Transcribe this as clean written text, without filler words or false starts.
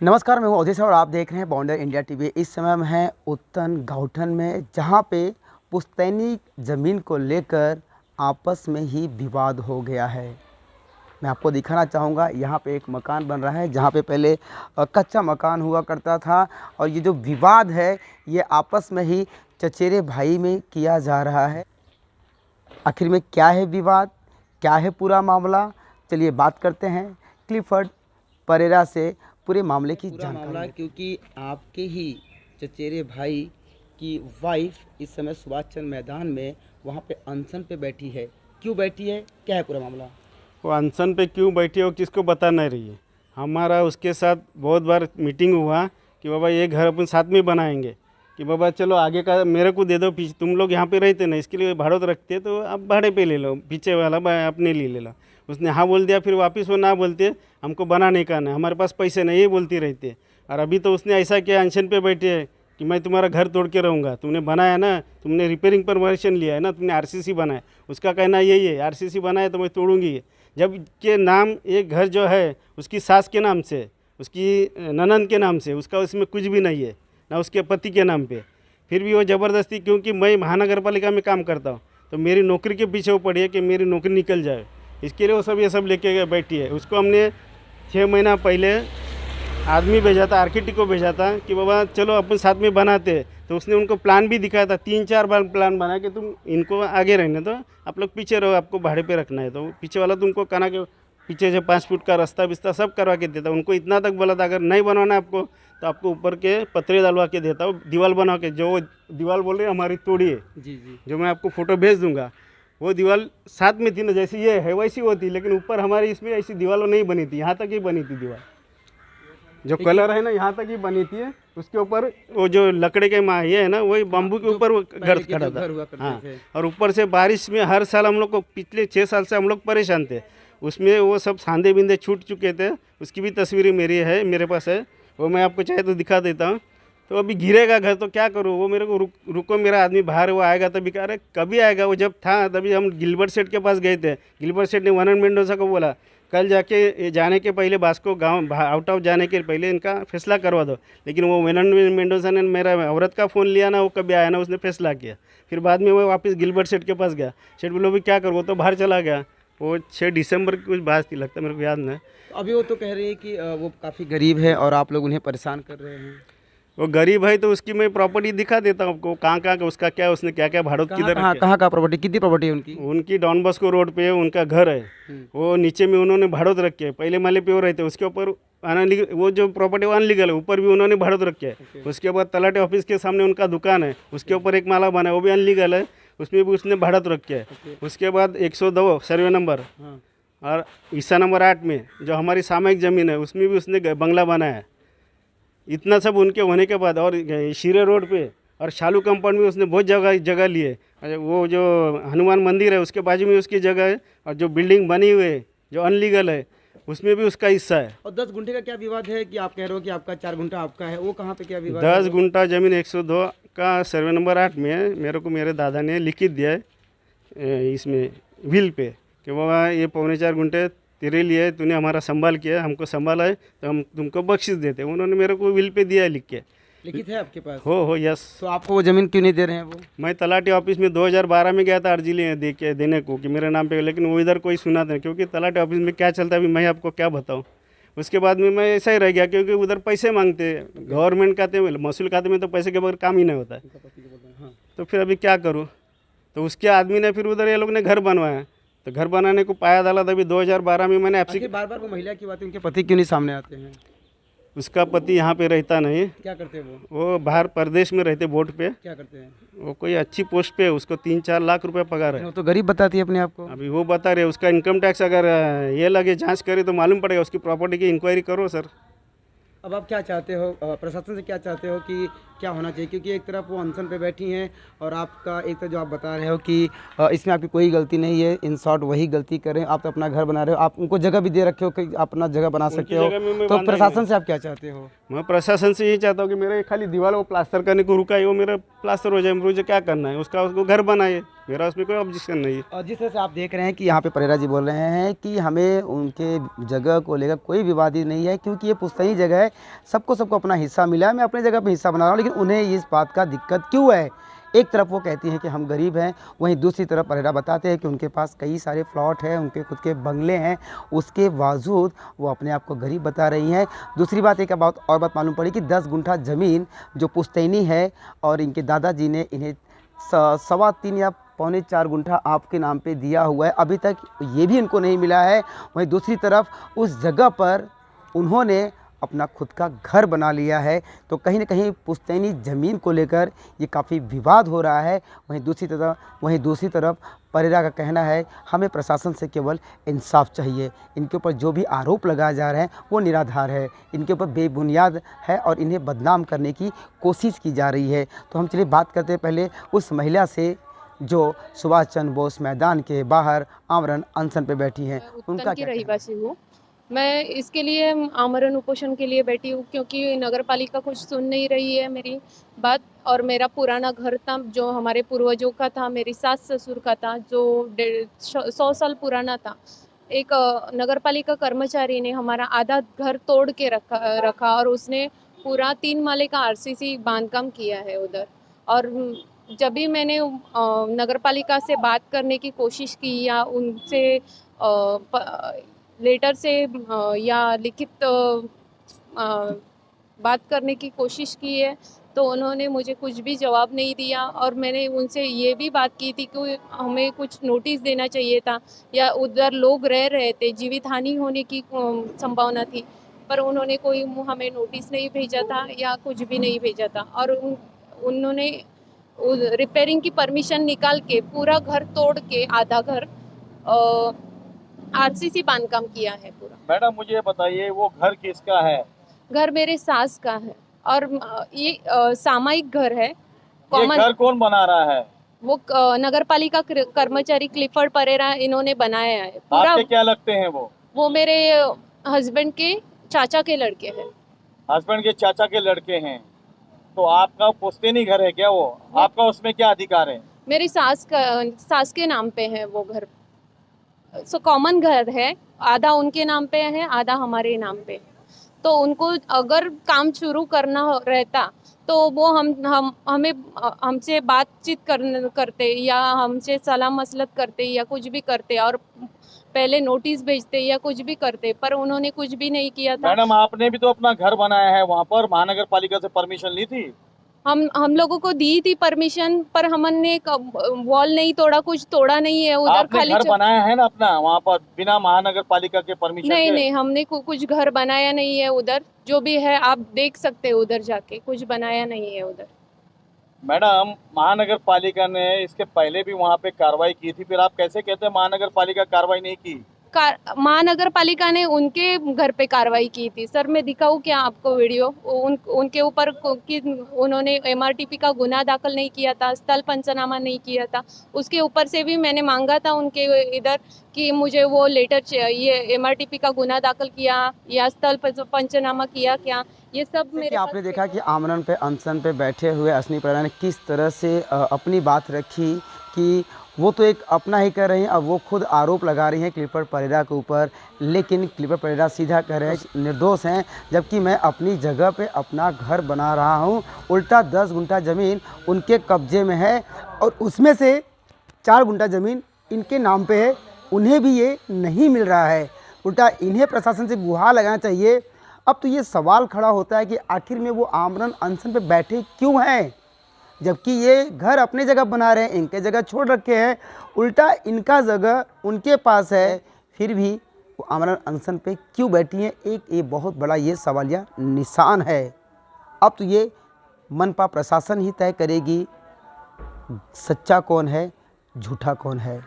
नमस्कार, मैं हूं अवधेश और आप देख रहे हैं बॉन्डर इंडिया टीवी। इस समय हम हैं उत्तन गाउठन में, जहां पे पुश्तैनी ज़मीन को लेकर आपस में ही विवाद हो गया है। मैं आपको दिखाना चाहूँगा, यहाँ पे एक मकान बन रहा है जहाँ पे पहले कच्चा मकान हुआ करता था, और ये जो विवाद है ये आपस में ही चचेरे भाई में किया जा रहा है। आखिर में क्या है विवाद, क्या है पूरा मामला, चलिए बात करते हैं क्लिफर्ड परेरा से पूरे मामले की जानकारी। क्योंकि आपके ही चचेरे भाई की वाइफ इस समय सुभाष चंद्र मैदान में वहाँ पे अनशन पे बैठी है। क्यों बैठी है, क्या है पूरा मामला? वो अनशन पे क्यों बैठी है वो किसको बता नहीं रही है। हमारा उसके साथ बहुत बार मीटिंग हुआ कि बाबा ये घर अपन साथ में बनाएंगे, कि बाबा चलो आगे का मेरे को दे दो, पीछे तुम लोग यहाँ पे रहते ना, इसके लिए भाड़ों रखते तो आप भाड़े पे ले लो, पीछे वाला अपने लिए ले लो। उसने हाँ बोल दिया, फिर वापस वो ना बोलते हमको बनाने का नहीं, हमारे पास पैसे नहीं, ये बोलती रहती है। और अभी तो उसने ऐसा किया, अनशन पे बैठे है कि मैं तुम्हारा घर तोड़ के रहूँगा, तुमने बनाया ना, तुमने रिपेयरिंग परमिशन लिया है ना, तुमने आरसीसी बनाया, उसका कहना यही है आरसीसी बनाया तो मैं तोड़ूंगी। जब के नाम एक घर जो है उसकी सास के नाम से, उसकी ननंद के नाम से, उसका उसमें कुछ भी नहीं है ना उसके पति के नाम पे, फिर भी वो ज़बरदस्ती, क्योंकि मैं महानगर पालिका में काम करता हूँ तो मेरी नौकरी के पीछे वो पड़ी है कि मेरी नौकरी निकल जाए, इसके लिए वो सब ये सब लेके बैठी है। उसको हमने 6 महीना पहले आदमी भेजा था, आर्किटेक्ट को भेजा था कि बाबा चलो अपन साथ में बनाते, तो उसने उनको प्लान भी दिखाया था, 3-4 बार प्लान बनाया कि तुम इनको आगे रहने दो, आप लोग पीछे रहो, आपको भाड़े पे रखना है। तो पीछे वाला तुमको कहना कि पीछे से 5 फुट का रास्ता बिस्ता सब करवा के देता, उनको इतना तक बोला था अगर नहीं बनवाना आपको तो आपको ऊपर के पतरे डलवा के देता हूँ, दीवार बनवा के। जो दीवार बोल रहे हमारी तोड़ी है जी जी, जो मैं आपको फ़ोटो भेज दूंगा, वो दीवार साथ में थी ना, जैसी ये है वैसी होती, लेकिन ऊपर हमारी इसमें ऐसी दीवार नहीं बनी थी, यहाँ तक ही बनी थी दीवार, जो कलर है ना यहाँ तक ही बनी थी। उसके ऊपर वो जो लकड़े के ये है ना, वही बम्बू के ऊपर वो घर खड़ा था। हाँ, और ऊपर से बारिश में हर साल हम लोग को, पिछले 6 साल से हम लोग परेशान थे, उसमें वो सब सांदे बिंदे छूट चुके थे। उसकी भी तस्वीरें मेरे पास है, वो मैं आपको चाहे तो दिखा देता हूँ। तो अभी गिरेगा घर तो क्या करूँ, वो मेरे को रुको मेरा आदमी बाहर, वो आएगा तभी। कह रहे कभी आएगा, वो जब था तभी हम गिलबर्ट सेठ के पास गए थे, गिलबर्ट सेठ ने वनन मेंडोजा को बोला कल जाके जाने के पहले बास्को गांव आउट ऑफ जाने के पहले इनका फैसला करवा दो, लेकिन वो वनन मेंडोजा ने मेरा औरत का फ़ोन लिया ना, वो कभी आया ना, उसने फैसला किया। फिर बाद में वो वापस गिलबर्ट सेठ के पास गया, सेठ बोलो भी क्या करो, वो तो बाहर चला गया। वो 6 दिसंबर की कुछ बात थी, लगता है मेरे को याद नहीं। अभी वो तो कह रही है कि वो काफ़ी गरीब है और आप लोग उन्हें परेशान कर रहे हैं। वो गरीब है तो उसकी मैं प्रॉपर्टी दिखा देता हूँ आपको, कहाँ कहाँ का उसका क्या, उसने क्या क्या भाड़ों किधर, कहाँ का प्रॉपर्टी, कितनी प्रॉपर्टी है उनकी? उनकी डॉन बॉस्को रोड पे उनका घर है, वो नीचे में उन्होंने भाड़ों रखे है, पहले माले पे वो रहते, उसके ऊपर वो जो प्रॉपर्टी वो अनलीगल है, ऊपर भी उन्होंने भाड़ों रखे है। उसके बाद तलाटे ऑफिस के सामने उनका दुकान है, उसके ऊपर एक माला बना है, वो भी अनलीगल है, उसमें भी उसने भाड़ा रखे है। उसके बाद 102 सर्वे नंबर और हिस्सा नंबर 8 में जो हमारी सामयिक ज़मीन है, उसमें भी उसने बंगला बनाया है। इतना सब उनके होने के बाद, और शीरे रोड पे और शालू कंपाउंड में उसने बहुत जगह ली है। वो जो हनुमान मंदिर है उसके बाजू में उसकी जगह है, और जो बिल्डिंग बनी हुई है जो अनलीगल है उसमें भी उसका हिस्सा है। और 10 गुंठे का क्या विवाद है कि आप कह रहे हो कि आपका 4 गुंठा आपका है, वो कहाँ पे क्या विवाद? 10 गुंठा ज़मीन 102 का सर्वे नंबर 8 में है। मेरे को मेरे दादा ने लिखित दिया है इसमें विल पे कि बाबा ये 4.25 गुंठे तेरे लिए, तूने हमारा संभाल किया, हमको संभाला है तो हम तुमको बख्शिश देते। उन्होंने मेरे को विल पे दिया है लिख के। लिखित है आपके पास? हो यस। तो आपको वो ज़मीन क्यों नहीं दे रहे हैं वो? मैं तलाटी ऑफिस में 2012 में गया था अर्जी देने को कि मेरे नाम पे, लेकिन वो इधर कोई सुना था, क्योंकि तलाटी ऑफिस में क्या चलता है अभी मैं आपको क्या बताऊँ। उसके बाद में मैं ऐसा ही रह गया, क्योंकि उधर पैसे मांगते, गवर्नमेंट खाते में, महसूल खाते में तो पैसे के बगैर काम ही नहीं होता है। तो फिर अभी क्या करूँ, तो उसके आदमी ने फिर उधर ये लोग ने घर बनवाया, तो घर बनाने को पाया डाला, तभी 2012 में मैंने आपसे। बार वो महिला की बात है, उनके पति क्यों नहीं सामने आते हैं? उसका पति यहाँ पे रहता नहीं। क्या करते हैं वो बाहर प्रदेश में रहते, बोट पे। क्या करते हैं वो कोई अच्छी पोस्ट पे, उसको 3-4 लाख रुपए पगार है। वो तो गरीब बताती है अपने आप को। अभी वो बता रहे उसका इनकम टैक्स अगर ये लगे जांच करे तो मालूम पड़ेगा, उसकी प्रॉपर्टी की इंक्वायरी करो सर। अब आप क्या चाहते हो, प्रशासन से क्या चाहते हो कि क्या होना चाहिए? क्योंकि एक तरफ वो अनशन पे बैठी हैं और आपका एक तरफ जो आप बता रहे हो कि इसमें आपकी कोई गलती नहीं है, इन शॉर्ट वही गलती करें, आप तो अपना घर बना रहे हो, आप उनको जगह भी दे रखे हो कि अपना जगह बना सकते हो, तो प्रशासन से आप क्या चाहते हो? मैं प्रशासन से यही चाहता हूँ कि मेरे खाली दीवार वो प्लास्टर करने को रुका है, वो मेरा प्लास्टर हो जाए, मुझे क्या करना है, उसको घर बनाए। मेरा उसमें कोई ऑब्जेक्शन नहीं है। और जिस तरह से आप देख रहे हैं कि यहाँ पे परेरा जी बोल रहे हैं कि हमें उनके जगह को लेकर कोई विवादित नहीं है, क्योंकि ये पुश्तैनी जगह है, सबको अपना हिस्सा मिला है, मैं अपनी जगह पे हिस्सा बना रहा हूँ, लेकिन उन्हें इस बात का दिक्कत क्यों है? एक तरफ वो कहती हैं कि हम गरीब हैं, वहीं दूसरी तरफ परेरा बताते हैं कि उनके पास कई सारे प्लॉट हैं, उनके खुद के बंगले हैं, उसके बावजूद वो अपने आप को गरीब बता रही हैं। दूसरी बात एक और बात मालूम पड़ी कि 10 गुंठा ज़मीन जो पुश्तैनी है और इनके दादाजी ने इन्हें 3.25 या 3.25 गुंठा आपके नाम पे दिया हुआ है, अभी तक ये भी इनको नहीं मिला है। वहीं दूसरी तरफ उस जगह पर उन्होंने अपना खुद का घर बना लिया है, तो कहीं ना कहीं पुश्तैनी ज़मीन को लेकर ये काफ़ी विवाद हो रहा है। वहीं दूसरी तरफ परेरा का कहना है हमें प्रशासन से केवल इंसाफ चाहिए, इनके ऊपर जो भी आरोप लगाए जा रहे हैं वो निराधार है, इनके ऊपर बेबुनियाद है और इन्हें बदनाम करने की कोशिश की जा रही है। तो हम चलिए बात करते हैं पहले उस महिला से जो सुभाष चंद्र बोस मैदान के बाहर आमरण अनशन पे बैठी हैं। उनका क्या रहवासी हूँ मैं, इसके लिए आमरण उपोषण के लिए बैठी हूँ क्योंकि नगर पालिका कुछ सुन नहीं रही है मेरी बात। और मेरा पुराना घर था जो हमारे पूर्वजों का था, मेरी सास ससुर का था, जो 100 साल पुराना था। एक नगर पालिका कर्मचारी ने हमारा आधा घर तोड़ के रखा और उसने पूरा 3 माले का आरसीसी बांधकाम किया है उधर। और जब भी मैंने नगर पालिका से बात करने की कोशिश की या उनसे लेटर से या लिखित बात करने की कोशिश की है, तो उन्होंने मुझे कुछ भी जवाब नहीं दिया। और मैंने उनसे ये भी बात की थी कि हमें कुछ नोटिस देना चाहिए था, या उधर लोग रह रहे थे, जीवित हानि होने की संभावना थी, पर उन्होंने कोई हमें नोटिस नहीं भेजा था या कुछ भी नहीं भेजा था। और उन्होंने रिपेयरिंग की परमिशन निकाल के पूरा घर तोड़ के आधा घर आरसीसी बांधकाम किया है पूरा। मैडम मुझे बताइए वो घर किसका है? घर मेरे सास का है और ये सामयिक घर है। ये घर कौन बना रहा है? वो नगर पालिका कर्मचारी क्लिफर्ड परेरा इन्होंने बनाया है पूरा। आपके क्या लगते हैं वो मेरे हस्बैंड के चाचा के लड़के हैं। हस्बैंड के चाचा के लड़के हैं, तो आपका पुश्तैनी घर है क्या वो? आपका उसमें क्या अधिकार है? मेरी सास के नाम पे है वो घर, कॉमन घर है, आधा उनके नाम पे है, आधा हमारे नाम पे। तो उनको अगर काम शुरू करना रहता तो वो हमसे बातचीत करते या हमसे सलाह मसलत करते या कुछ भी करते और पहले नोटिस भेजते या कुछ भी करते, पर उन्होंने कुछ भी नहीं किया था। मैडम आपने भी तो अपना घर बनाया है वहाँ पर, महानगर पालिका से परमिशन ली थी? हम लोगों को दी थी परमिशन, पर हमने वॉल नहीं तोड़ा, कुछ तोड़ा नहीं है उधर। आपने खाली घर बनाया है ना अपना वहाँ पर बिना महानगर पालिका के परमिशन के? नहीं, हमने कुछ घर बनाया नहीं है उधर, जो भी है आप देख सकते हो उधर जाके, कुछ बनाया नहीं है उधर। मैडम महानगर पालिका ने इसके पहले भी वहाँ पे कार्रवाई की थी, फिर आप कैसे कहते हैं महानगर पालिका कार्रवाई नहीं की? महानगर पालिका ने उनके घर पे कार्रवाई की थी। सर मैं दिखाऊं क्या आपको वीडियो? उनके ऊपर कि उन्होंने एमआरटीपी का गुना दाखिल नहीं किया था, स्थल पंचनामा नहीं किया था। उसके ऊपर से भी मैंने मांगा था उनके इधर कि मुझे वो लेटर चाहिए, एमआरटीपी का गुना दाखिल किया या स्थल पंचनामा किया क्या, ये सब मेरे आपने देखा कि आमरण पे अनशन पे बैठे हुए अश्विनी परेरा ने किस तरह से अपनी बात रखी कि वो तो एक अपना ही कर रही हैं, अब वो खुद आरोप लगा रही हैं क्लिफर्ड परेरा के ऊपर, लेकिन क्लिफर्ड परेरा सीधा कह रहे हैं निर्दोष हैं, जबकि मैं अपनी जगह पे अपना घर बना रहा हूँ। उल्टा 10 गुंठा ज़मीन उनके कब्जे में है और उसमें से 4 गुंठा ज़मीन इनके नाम पे है, उन्हें भी ये नहीं मिल रहा है। उल्टा इन्हें प्रशासन से गुहार लगाना चाहिए। अब तो ये सवाल खड़ा होता है कि आखिर में वो आमरण अनशन पे बैठे क्यों हैं, जबकि ये घर अपने जगह बना रहे हैं, इनके जगह छोड़ रखे हैं, उल्टा इनका जगह उनके पास है, फिर भी वो आमरण अनशन पे क्यों बैठी हैं? एक ये बहुत बड़ा ये सवालिया निशान है। अब तो ये मनपा प्रशासन ही तय करेगी सच्चा कौन है, झूठा कौन है।